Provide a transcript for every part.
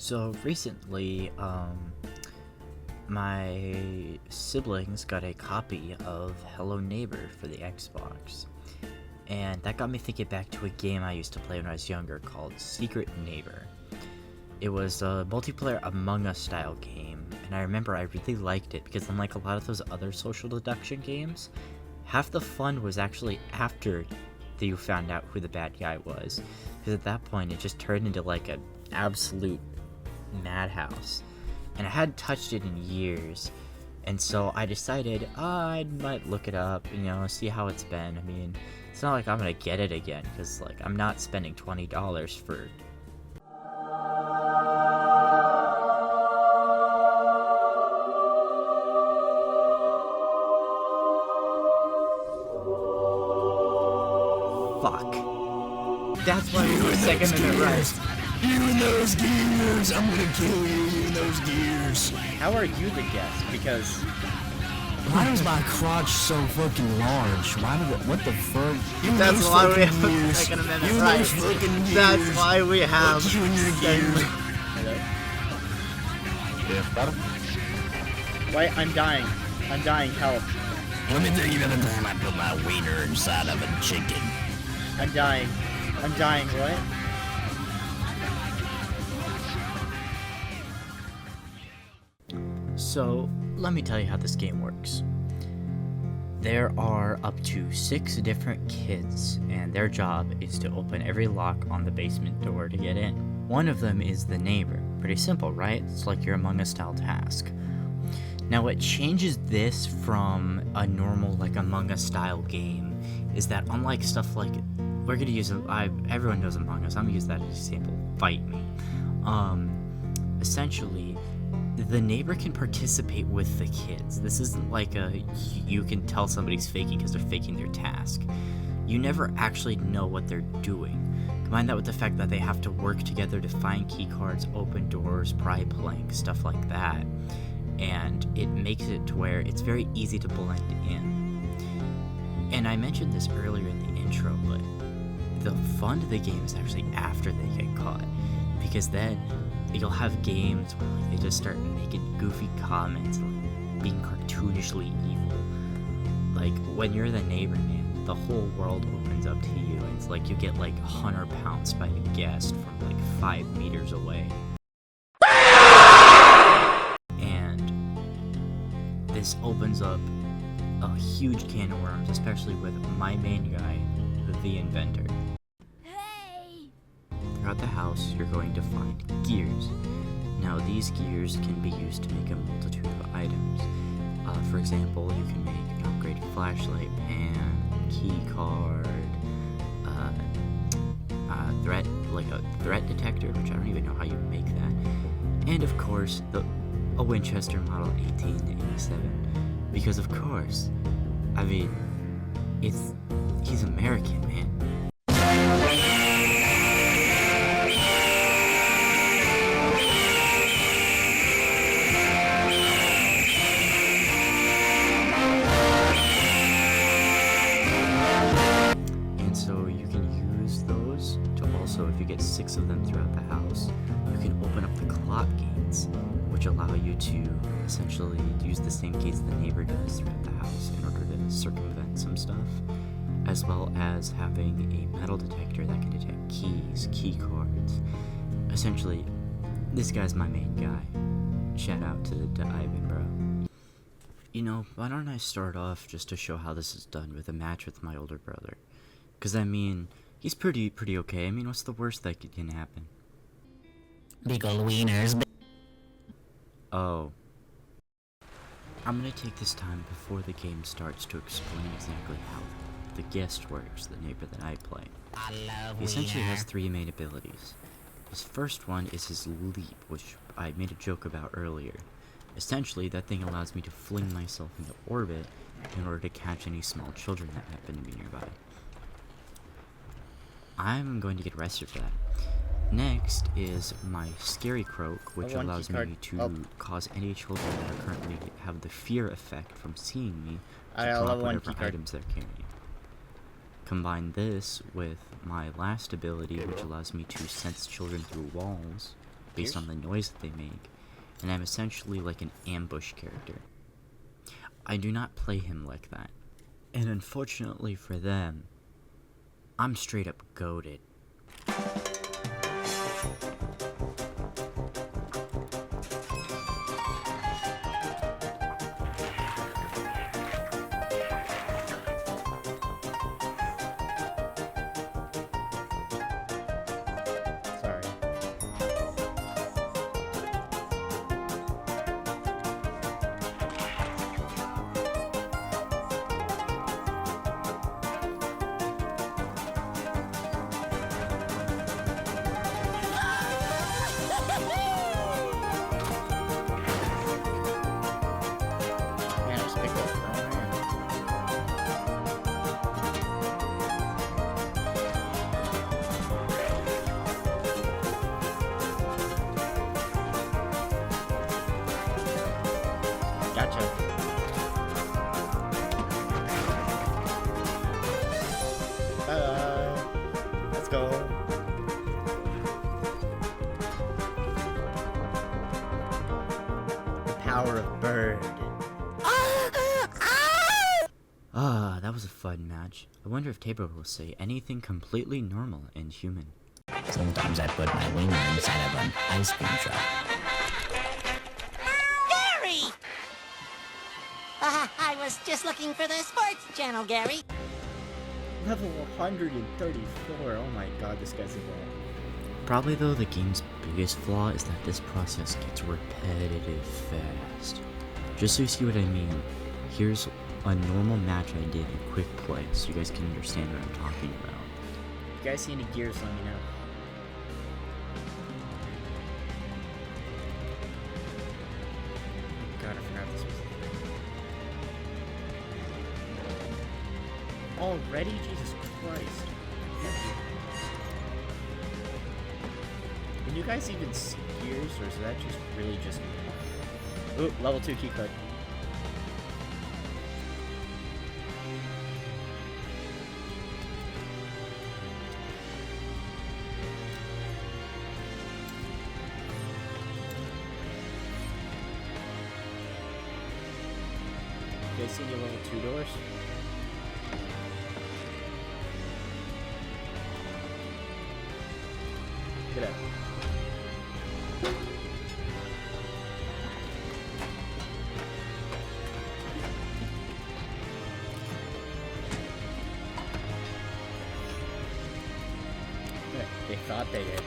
So recently, my siblings got a copy of Hello Neighbor for the Xbox, and that got me thinking back to a game I used to play when I was younger called Secret Neighbor. It was a multiplayer Among Us style game, and I remember I really liked it because unlike a lot of those other social deduction games, half the fun was actually after you found out who the bad guy was, because at that point it just turned into like an absolute madhouse, and I hadn't touched it in years, and so I decided I might look it up, see how it's been. I mean, it's not like I'm gonna get it again, because like I'm not spending $20 for fuck. That's why we were Second Amendment rights. You and those gears! I'm gonna kill you and those gears! How are you the guest? Because why was my crotch so fucking large? What the fuck? That's why we have Second Amendment rights. That's why we have Second. Hello? Yeah, better? Wait, I'm dying. Help. Let me tell you another time I put my wiener inside of a chicken. I'm dying, what? So, let me tell you how this game works. There are up to 6 different kids, and their job is to open every lock on the basement door to get in. One of them is the neighbor. Pretty simple, right? It's like your Among Us style task. Now, what changes this from a normal, like, Among Us style game is that unlike stuff like, we're gonna use, everyone knows Among Us, I'm gonna use that as an example, Fight Me. Essentially, the neighbor can participate with the kids. This isn't like you can tell somebody's faking because they're faking their task. You never actually know what they're doing. Combine that with the fact that they have to work together to find key cards, open doors, pry planks, stuff like that. And it makes it to where it's very easy to blend in. And I mentioned this earlier in the intro, but the fun of the game is actually after they get caught, because then you'll have games where like they just start making goofy comments, like being cartoonishly evil. Like when you're the neighbor, man, the whole world opens up to you, and it's like you get like hunter pounced by the guest from like 5 meters away. And this opens up a huge can of worms, especially with my main guy, the inventor. Throughout the house, you're going to find gears. Now, these gears can be used to make a multitude of items. For example, you can make an upgraded flashlight, pan, key card, a threat detector, which I don't even know how you make that, and of course, a Winchester Model 1887. Because of course, I mean, he's American, man. So if you get 6 of them throughout the house, you can open up the clock gates, which allow you to essentially use the same gates the neighbor does throughout the house in order to circumvent some stuff, as well as having a metal detector that can detect keys, key cards. Essentially, this guy's my main guy. Shout out to Ivan, bro. Why don't I start off just to show how this is done with a match with my older brother? Because, I mean, he's pretty okay. I mean, what's the worst that can happen? Big ol' wieners. Oh. I'm gonna take this time before the game starts to explain exactly how the guest works, the neighbor that I play. He essentially has 3 main abilities. His first one is his leap, which I made a joke about earlier. Essentially, that thing allows me to fling myself into orbit in order to catch any small children that happen to be nearby. I'm going to get arrested for that. Next is my Scary Croak, which allows me to cause any children that are currently have the fear effect from seeing me to drop whatever items they're carrying. Combine this with my last ability, which allows me to sense children through walls, based on the noise that they make, and I'm essentially like an ambush character. I do not play him like that. And unfortunately for them, I'm straight up goated. Gotcha. Let's go. The power of bird. That was a fun match. I wonder if Tabor will say anything completely normal and human. Sometimes I put my wiener inside of an ice cream truck. Gary! I was just looking for the sports channel, Gary. Level 134. Oh my god, this guy's a ball. Probably though, the game's biggest flaw is that this process gets repetitive fast. Just so you see what I mean, here's a normal match I did in quick play, so you guys can understand what I'm talking about. If you guys see any gears, let me know. God, I forgot this was. Already? Jesus Christ. Can you guys even see gears, or is that just really just... Ooh, level 2 keycard. You guys see any level 2 doors? Get out. Yeah, they thought they did.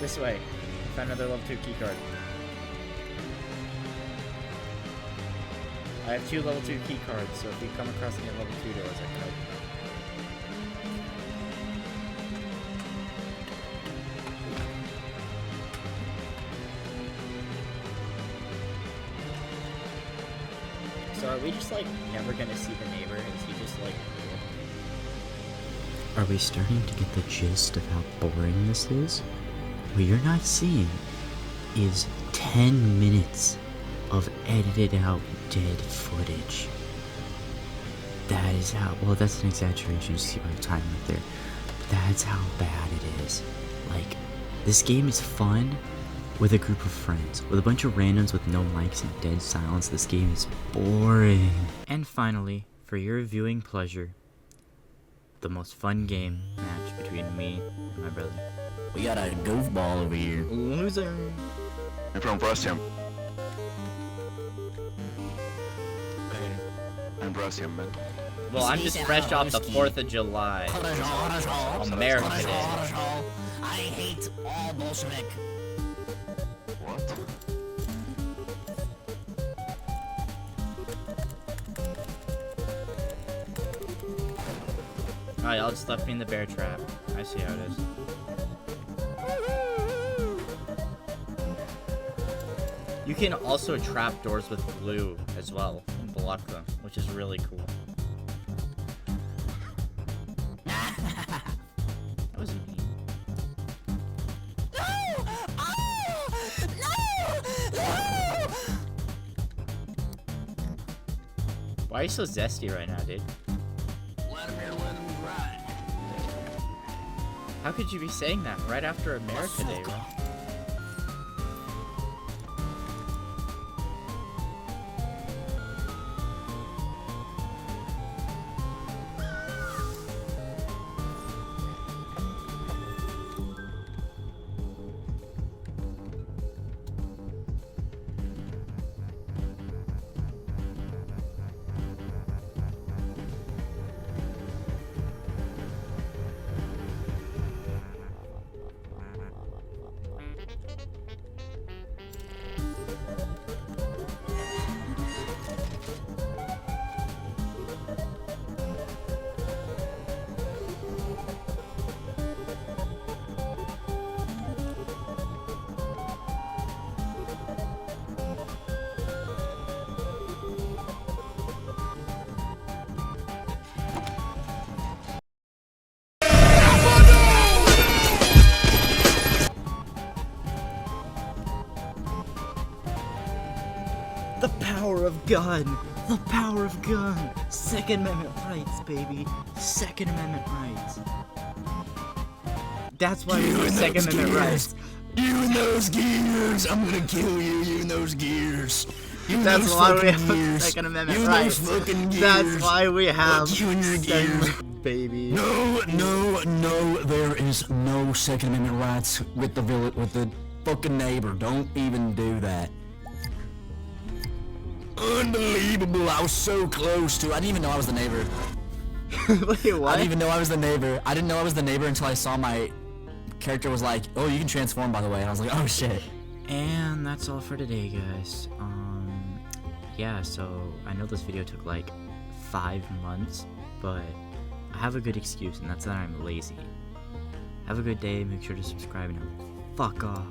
This way. Found another level 2 keycard. I have 2 level 2 key cards, so if we come across any level 2 doors, I can open them. So are we just like never gonna see the neighbor? Is he just like cool? Are we starting to get the gist of how boring this is? What you're not seeing is 10 minutes of edited out dead footage. That is how, well, that's an exaggeration, you see by the time right there. But that's how bad it is. Like, this game is fun with a group of friends. With a bunch of randoms with no mics and dead silence, this game is boring. And finally, for your viewing pleasure, the most fun game match between me and my brother. We got a goofball over here. Loser. I'm from Russia. I'm Russian, man. Well, I'm just fresh off the 4th of July. America Day. I hate all Bolshevik. What? Alright, y'all just left me in the bear trap. I see how it is. You can also trap doors with glue as well and block them, which is really cool. That was mean. Why are you so zesty right now, dude? Let him ride. How could you be saying that right after America Day, bro? The power of gun! The power of gun! Second Amendment rights, baby! Second Amendment rights! That's why we need Second Amendment rights! You and those gears! I'm gonna kill you, you and those gears! That's why we have Second Amendment rights! That's why we have you and your gears! Baby! No, there is no Second Amendment rights with the fucking neighbor. Don't even do that. Unbelievable, I was so close to it. I didn't even know I was the neighbor. Wait, what? I didn't even know I was the neighbor. I didn't know I was the neighbor until I saw my character was like, oh, you can transform, by the way. And I was like, oh shit. And that's all for today, guys. Yeah, so I know this video took like 5 months, but I have a good excuse, and that's that I'm lazy. Have a good day, make sure to subscribe, and fuck off.